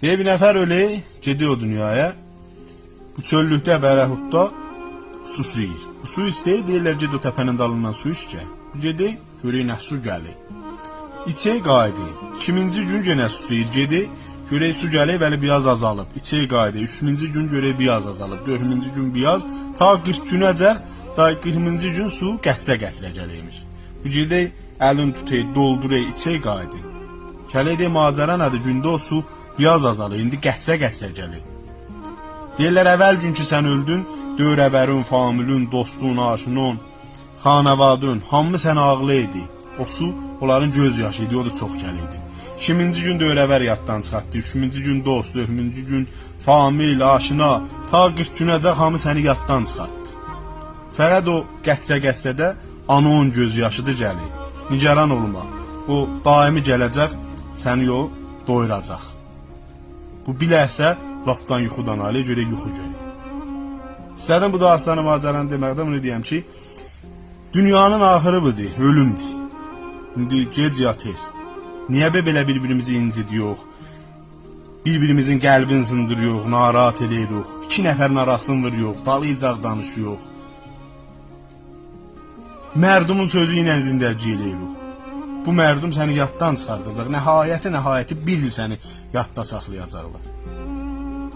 Deyə bir nəfər ölü gedir o dünyaya. Bu çöllükdə, bərəhudda su suyur. Bu su istəyir, deyirlər ged o təpənin dalından su içəcək. Bu gedir, görək nə su gəlir. İçək qayıdır. 2-ci gün yenə su suyur, gedir, görək su gəlir, bəli biraz azalıb. İçək qayıdır. 3-cü gün görək biraz azalıb. 4-cü gün biraz, ta 40 günəcək, da 40-cı gün su qətrə gəlirmiş. Bu gedir, əlin tutayır, doldurur, içək qayıdır. Gəlir deyə macəra nədir? Gündə o su biraz azalır, indi qətrə gəlir. Deyirlər, əvvəl gün ki sən öldün, dövrəvərin, familün, dostun, aşının, xanavadın, hamı sənə ağlı idi. O su, onların göz yaşı idi, o da çox gəlirdi. 2-ci gün dövrəvər yaddan çıxartdı, 3-cü gün dost, 4-cü gün famil, aşina, ta 40 günəcək hamı səni yaddan çıxartdı. Fəqət o qətrə-qətrədə anın göz yaşıdır gəlir. Nigaran olma, o daimi gələcək, səni o doyuracaq. Bu bilərsə, lapdan yuxudan alə, görək yuxu görək. İstədim bu dastanı macəranı deməkdə bunu deyəm ki, dünyanın axırı budur, ölümdür. İndi gec ya tez. Niyə belə bir-birimizi incidirik, bir-birimizin qəlbini sındırıyoruz, narahat edirik, iki nəfərin arasını vuruyoruz, dalayacaq danışıyoruz. Mərdumun sözü ilə zindəci eləyirik. Bu mərdum səni yaddan çıxardacaq, nəhayəti bir il səni yadda saxlayacaqlar.